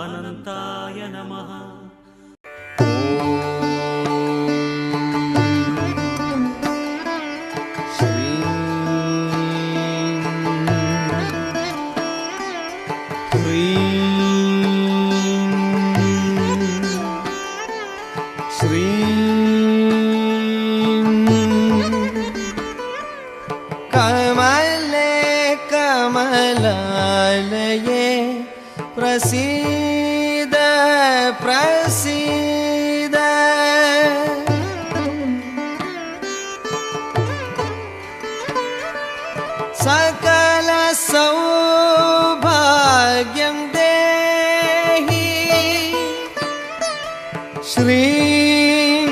अनन्ताय नमः। कमलालये प्रसीद प्रसीद सकल सौभाग्यं देहि श्रीं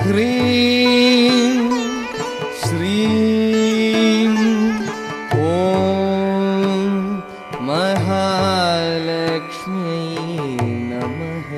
ह्रीं श्रीं ॐ महालक्ष्म्यै नमः।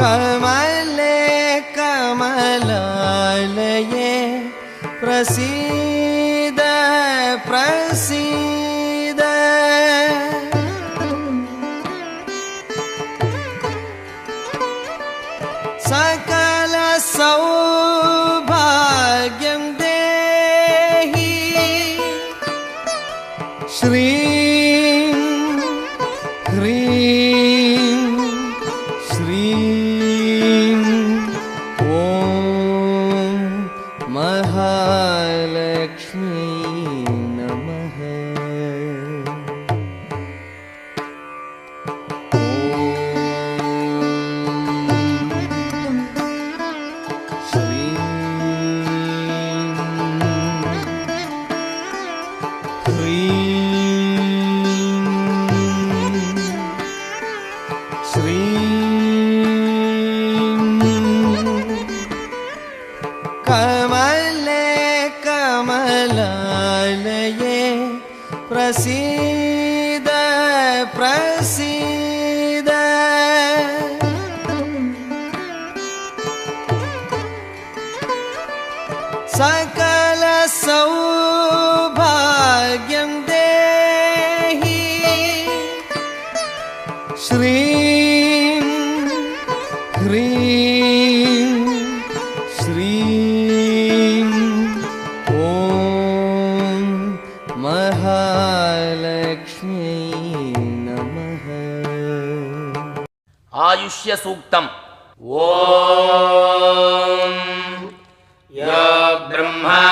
कमले कमलालये प्रसीद प्रसीद सकल सौभाग्यं देहि श्रीं ह्रीं श्रीं ॐ महालक्ष्म्यै नमः। कमले कमलालये प्रसीद प्रसीद सकल सौभाग्यं देहि श्रीं ह्रीं श्रीं ॐ महालक्ष्म्यै नमः। आयुष्य सूक्तम्। ॐ यो ब्रह्मा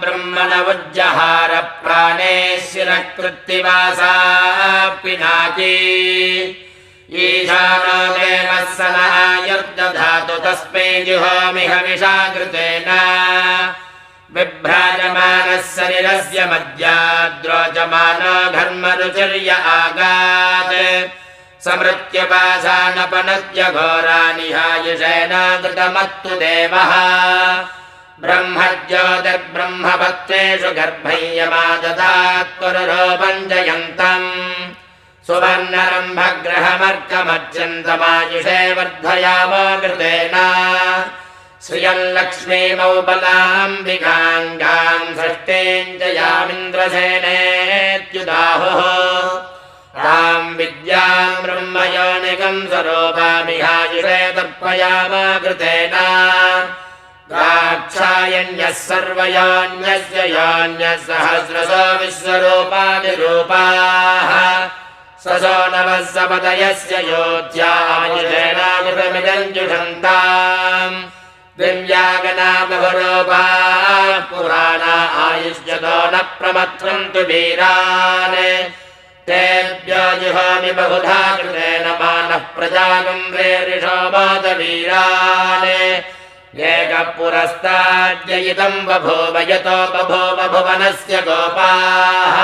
ब्रह्मणवज्जहार प्राणेश्वरकृत्तिवासा पिनाकी ईशानो देवः स न आयुर्दधातु तस्मै जुहोमि हविषाकृतेन बिभ्राजमानः शरीरस्य मध्याद्रोचमानो घर्मरुचिर्य आगात् समृत्युपाशानपनद्य घोरानिहायुषेण कृतमत्तु देवः ब्रह्मज्योतिर्ब्रह्मपत्रेषु गर्भय्यमाददात् पुरुरूपं जयन्तम् सुवर्णरम्भग्रहमर्कमर्चन्तमायुषे वर्धयामो कृतेन श्रियं लक्ष्मीमौबलाम्बिकाङ्गां षष्ठीं च यामिन्द्रसेनेत्युदाहुः तां विद्यां ब्रह्मयोनिकं स्वरूपामिहायुषे तर्पयामो कृतेन दाक्षायण्यः सर्वयोन्यस्य योन्यः सहस्रशो विश्वरूपादिरूपाः ससो नवः सपदयस्य योध्यायुषेणायुषमिदं जुषन्ताम् दिव्यागना बहुरूपाः पुराणा आयुष्यतो न प्रमथ्रन्तु वीरान् तेभ्यो जुहोमि बहुधा कृतेन मानः प्रजागं रेरिषो मातवीरान् एकः पुरस्ताद्ययितं बभूव यतो बभूव भुवनस्य गोपाः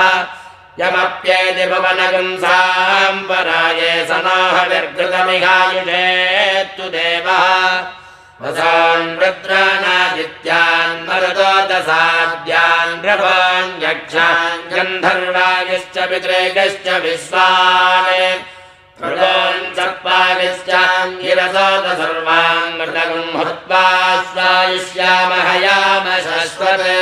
यमप्येति भुवनगुंसां पराये स नोह विर्घृतमिहायुषेत्तु देवः वसान् रुद्रानादित्यान् मरुतोदसाद्यान् नृपान् यक्षान् गन्धर्वायश्च पितृगश्च विश्वान् मृगान् चर्पागिश्चान् गिरसोत सर्वान् मृतगुं हुत्वा स्वायुष्यामहयाम शश्वते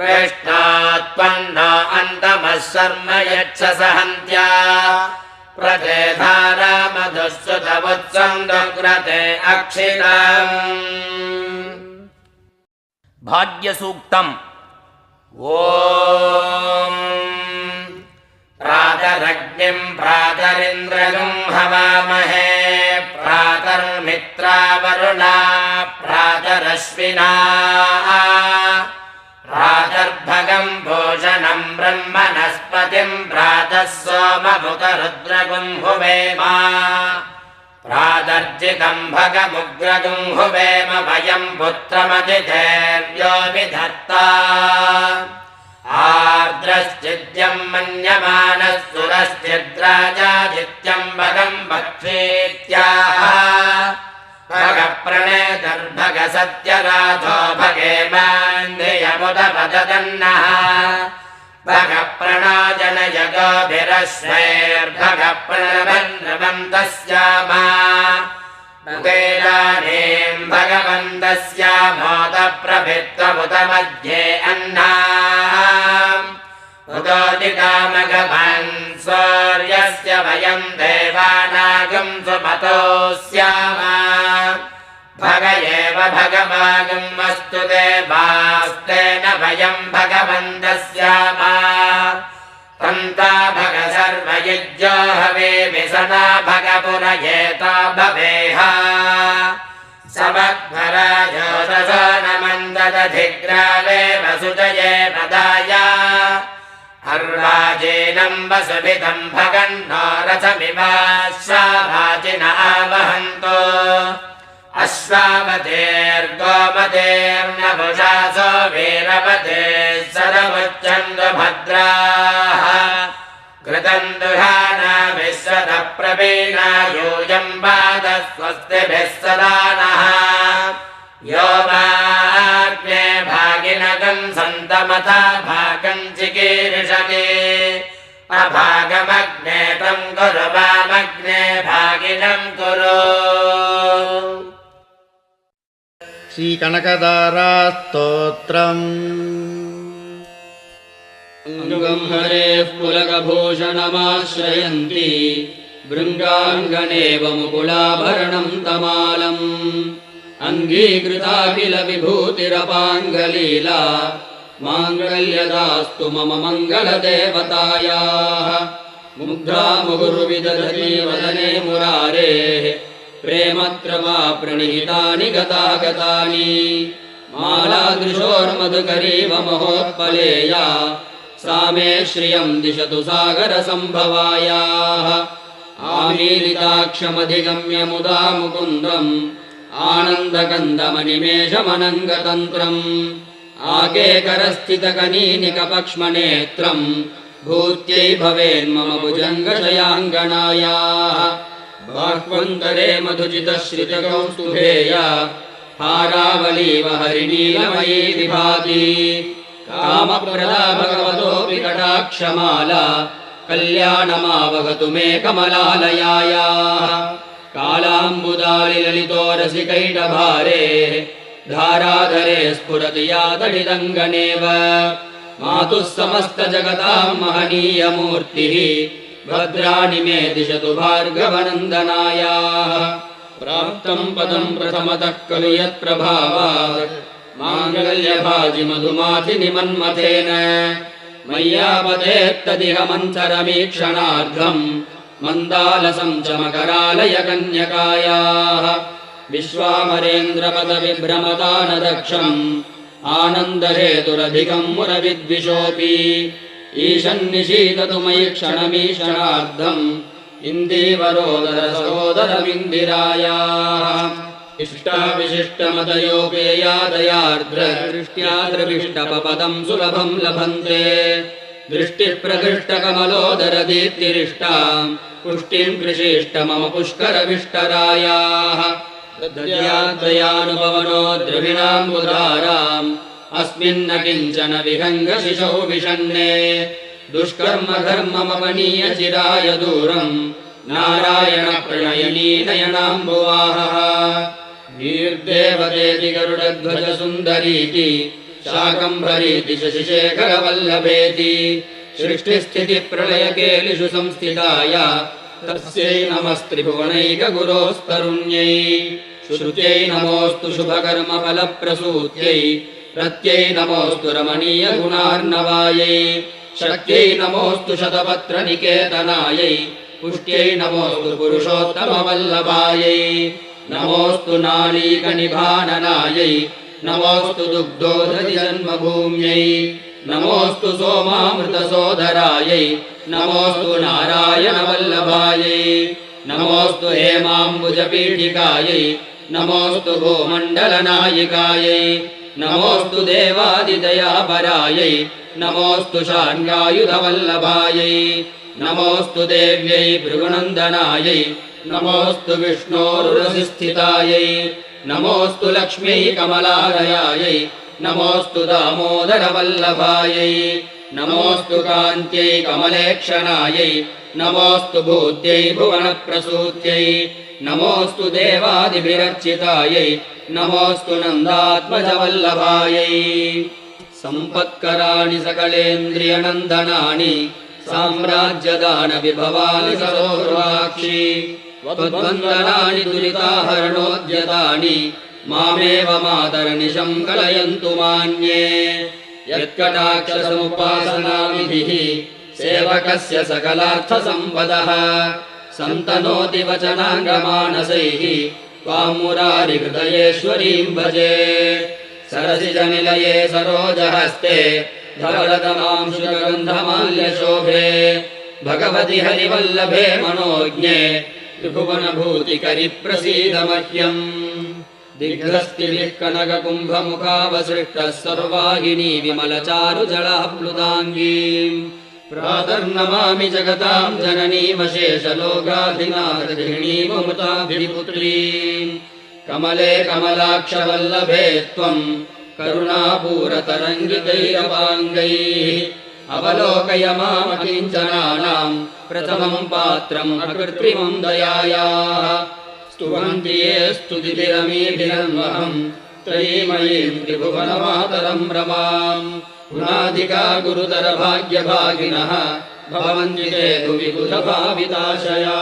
वेष्टात्पन्ना अन्तमः शर्म यच्छसहन्त्या प्रतेधारा मधुस्सुतवत्सं दुग्रते अक्षितम् भाग्यसूक्तम् ॐ प्रातरग्निं प्रातरिन्द्रगं हवामहे प्रातर्मित्रावरुणा प्रातरश्विना प्रातर्भगं भोजनं ब्रह्मणस्पतिं प्रातः सोमभुतरुद्रगुं हुवेम प्रातर्जितं भगमुग्रगुं हुवेम वयं पुत्रमतिथेर्यो विधत्ता आर्द्रश्चिद्यं मन्यमानः सुरश्चिद्राजादित्यं भगं भक्षेत्याह भगप्रणेतर्भग सत्यराधो भगेमान्धियमुदपदन्नः भगप्रणोजनयगोभिरश्वैर्भगप्रणवन्नवन्तस्यामा मुदेदानीं भगवन्तस्यामोदप्रभित्वमुदमध्ये अन्नाम् उदोदितामगभन् सूर्यस्य वयं देवानागं सुमतोऽस्याम भग एव भगवागम् अस्तु देवास्तेन वयं भगवन्तस्याम तन्ता भग सर्वयुज्यो हवेमिसना भगपुरयेता भवेह समग्भराजोदशो नमन्ददधिग्रावे वसुजये पदाय अर्वाचीनं वसुभितं भगन्नो रथमिवाश्वाभाजिन आवहन्तो अश्वावतेर्गोमतेर्नभुषासो वीरवते सरमुच्चन्दु भद्राः कृतं दुहाना विश्वतः प्रवीणा यूयं पाद स्वस्तिभिः सदा नः यो वाग्ने भागिनगं सन्तमथा भागं चिकीर्षति अभागमग्ने तं कुरु वामग्ने भागिनं कुरु श्रीकनकदारास्तोत्रम् अङ्गं हरेः पुलकभूषणमाश्रयन्ति भृङ्गाङ्गनेव मुकुलाभरणं तमालम् अङ्गीकृताखिल विभूतिरपाङ्गलीला माङ्गल्यदास्तु मम मङ्गलदेवतायाः मुग्धा मुहुर्विदधति वदने मुरारेः प्रेमत्रमा प्रणिहितानि गतागतानि मालादृशोर्मधुकरीव महोत्पलेया सा मे श्रियं दिशतु सागरसम्भवायाः आमीलिताक्षमधिगम्य मुदा मुकुन्दम् आनन्दकन्दमनिमेषमनङ्गतन्त्रम् आकेकरस्थितकनीनिकपक्ष्मनेत्रम् भूत्यै भवेन्मम भुजङ्गशयाङ्गनायाः बाह्वन्तरे मधुचितश्रितकौस्तुभेया हारावलीव हरिनीलमयी विभाति कामप्रदा भगवतोऽपि कटाक्षमाला कल्याणमावहतु मे कमलालयायाः कालाम्बुदालिललितो रसिकैटभारे धाराधरे स्फुरति या तडिदङ्गनेव मातुः समस्तजगतां महनीयमूर्तिः भद्राणि मे दिशतु भार्गवनन्दनायाः प्राप्तं पदं प्रथमतः खलु यत्प्रभावात् माङ्गल्यभाजि मधुमाथिनि मन्मथेन मय्यापतेत्तदिह मन्थरमीक्षणार्धम् मन्दालसं च मकरालय कन्यकायाः विश्वामरेन्द्रपदविभ्रमदानदक्षम् आनन्दहेतुरधिकं मुरविद्विषोऽपि ईशन्निशीततु मयि क्षणमीक्षणार्धम् इन्दीवरोदरसहोदरमिन्दिरायाः इष्टाविशिष्टमतयोपेयादयार्द्रदृष्ट्या द्रविष्टपदं सुलभं लभन्ते दृष्टिः प्रकृष्टकमलोदरदीप्तिरिष्टा पुष्टिं कृषिष्ट मम पुष्करविष्टरायाः दद्याद्वयानुभवनो द्रविणाम्बुधाराम् अस्मिन्न किञ्चन विहङ्गशिशौ विषण्णे दुष्कर्म घर्ममपनीय चिराय दूरम् नारायण प्रणयनी नयनाम्बुवाहः वीर्देवतेति गरुडध्वज सुन्दरीति शाकम्भरीति शशिशेखरवल्लभेति सृष्टिस्थितिप्रलयकेलिषु संस्थिताय तस्यै नमस्त्रिभुवनैकगुरोस्तरुण्यै श्रुत्यै नमोऽस्तु शुभकर्मफलप्रसूत्यै रत्यै नमोऽस्तु रमणीयगुणार्णवायै शक्त्यै नमोऽस्तु शतपत्रनिकेतनायै पुष्ट्यै नमोऽस्तु पुरुषोत्तमवल्लभायै नमोऽस्तु नालीकनिभाननायै नमोऽस्तु दुग्धोदधिजन्मभूम्यै नमोऽस्तु सोमामृतसोदरायै नमोऽस्तु नारायणवल्लभायै नमोऽस्तु हेमाम्बुजपीठिकायै नमोऽस्तु भूमण्डलनायिकायै नमोऽस्तु देवादिदयापरायै नमोऽस्तु शार्ङ्गायुधवल्लभायै नमोऽस्तु देव्यै भृगुनन्दनायै नमोऽस्तु विष्णोरुरसिस्थितायै नमोऽस्तु लक्ष्म्यै कमलालयायै नमोऽस्तु दामोदरवल्लभायै नमोऽस्तु कान्त्यै कमलेक्षणायै नमोऽस्तु भूत्यै भुवनप्रसूत्यै नमोऽस्तु देवादिभिरर्चितायै नमोऽस्तु नन्दात्मजवल्लभायै सम्पत्कराणि सकलेन्द्रियनन्दनानि साम्राज्यदानविभवानि सरोर्वाक्षि त्वद्वन्दनानि दुरिताहरणोद्यतानि मामेव मातरनिशं कलयन्तु मान्ये यत्कटाक्षसमुपासनाविधिः सेवकस्य सकलार्थसम्पदः सन्तनोति वचनाङ्गमानसैः त्वां मुरारिहृदयेश्वरीं भजे सरसिजनिलये सरोजहस्ते धवलतमांशुगन्धमाल्यशोभे भगवति हरिवल्लभे मनोज्ञे त्रिभुवनभूतिकरिप्रसीद मह्यम् दिग्रस्तिभिः कनककुम्भमुखावसृष्टः सर्वाहिनी विमलचारुजलाप्लुताङ्गीम् प्रातर्नमामि जगताम् जननीमशेषलोकाधिनाथगृहिणीममृताभिपुत्रीम् कमले कमलाक्षवल्लभे त्वम् करुणापूरतरङ्गितैरवाङ्गैः अवलोकय मामकिञ्चनानाम् प्रथमम् पात्रम् अकृत्रिमम् दयायाः स्तुवन्ति ये स्तुतिभिरमीभिरन्वहम् त्रयीमयीम् त्रिभुवनमातरम् रमाम् गुणाधिका गुरुतरभाग्यभागिनः भवन्ति ते भुवि बुधभाविताशयाः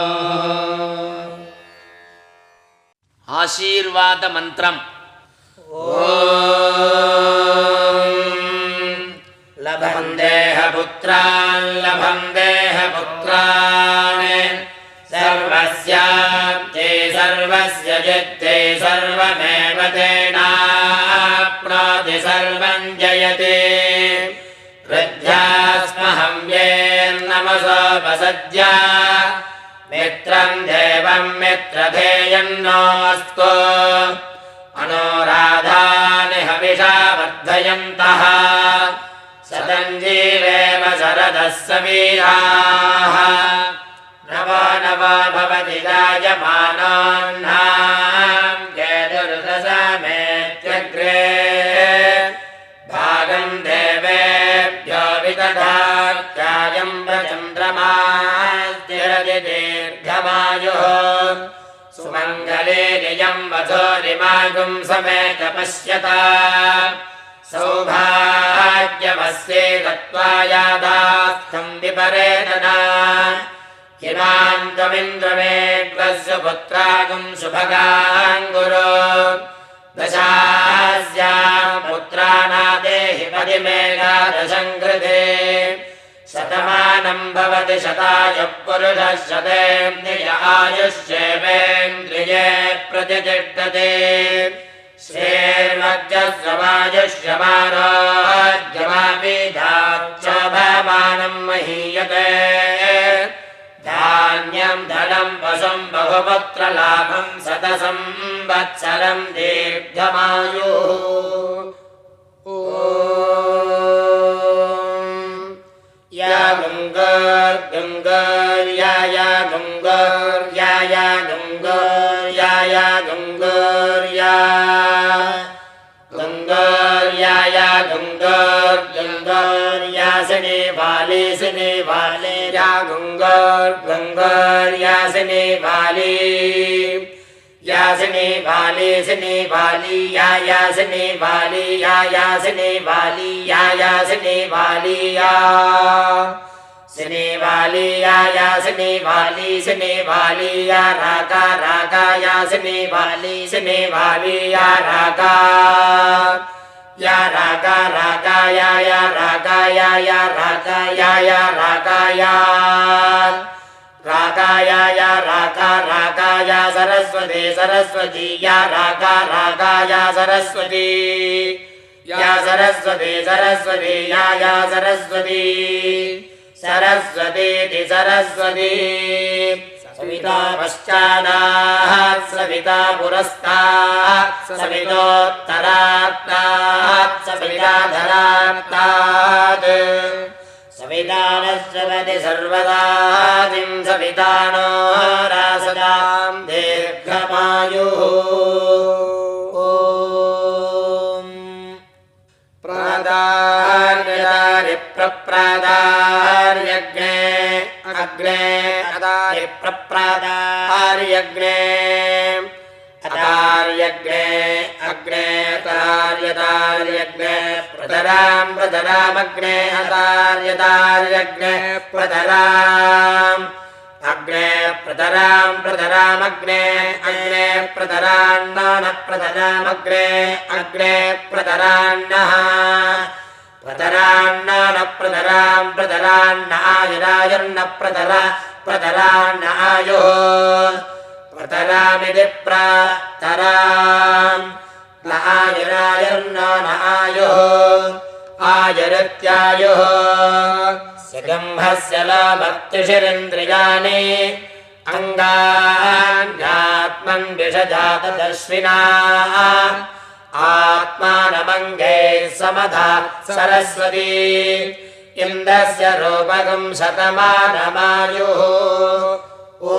आशीर्वाद मन्त्रम् लभं देहपुत्रान् लभं देहपुत्रान् सर्वस्याप्ते सर्वस्य जित्ते सर्वमेव तेनाप्नोति सर्वं जयते वृद्ध्यास्महं येर्नमसोपसद्य मित्रं देवं मित्रधेयन्नोऽस्तु अनोराधानि हविषा वर्धयन्तः सतञ्जीवेम शरदः सवीराः नवो नवो भवति जायमानोऽह्नां केतुर्दशमेत्यग्रे भागं देवेभ्यो विदधात्यायं प्रचन्द्रमास्तिरति दीर्घमायुः सुमङ्गले नियं वधूरिमागुं समेत पश्यता सौभाग्यमस्ये तत्त्वायादास्थं विपरेतना किमान्तमिन्द्रमेघ्वस्य पुत्रागुं शुभगाङ्गुरो दशास्यां पुत्रानादेहि पदिमेघादशं कृते शतमानं भवति शतायुः पुरुषः शतेन्द्रिय आयुष्येवेन्द्रिये प्रतिष्ठते श्रेर्मज्जस्रवायुष्यमारोग्यमापिधाक्षोभमानं महीयते धान्यं धनं पशुं बहुपुत्रलाभं शतसंवत्सरं दीर्घमायुः या गुङ्गर्याया गुङ्गर्याया गुङ्गर्याया गुङ्गर् यासिने वाले या गुंगोर गुंगोर यासिने वाली यासिने वाली सिने वाली या यासिने वाली या यासिने वाली या यासिने वाली या सिने वाली या यासिने वाली सिने वाली या रागा रागा यासिने वाली सिने वाली या रागा रागा या रागा या रागा या रागा या रागा या रागा या सरस्वती सरस्वती या रागा रागा या सरस्वती सरस्वती या सरस्वती सरस्वती सरस्वती सविता पश्चादात् सविता पुरस्तात् सवितोत्तरात्तात् सविताधरात्तात् सवितानश्रवति सर्वदादिं सवितानो रासदां दीर्घमायुः प्रादार्यदारि प्रप्रादार्यग्ने अग्ने अदारि प्रप्रादार्यग्ने अदार्यग्ने अग्ने तार्यदार्यग्ने प्रतरां प्रतरामग्ने अदार्यदार्यग्ने प्रतराम् अग्ने प्रतरां प्रतरामग्ने अग्ने प्रतरान्नः प्रतरामग्ने अग्ने प्रतरान्नः प्रतरान्नः प्रतरां प्रतरान्न आयुरायुर्न प्रतरान्न आयुः प्रतरामिति प्रतराम् न आयुरायुर्न आयुः आयुरित्यायुः सगम्भस्य लाभक्तिशिरिन्द्रियाणि अङ्गान्यात्मन् विषजातदश्विना आत्मानमङ्गे समधा सरस्वती इन्द्रस्य रूपकं शतमानमायुः ओ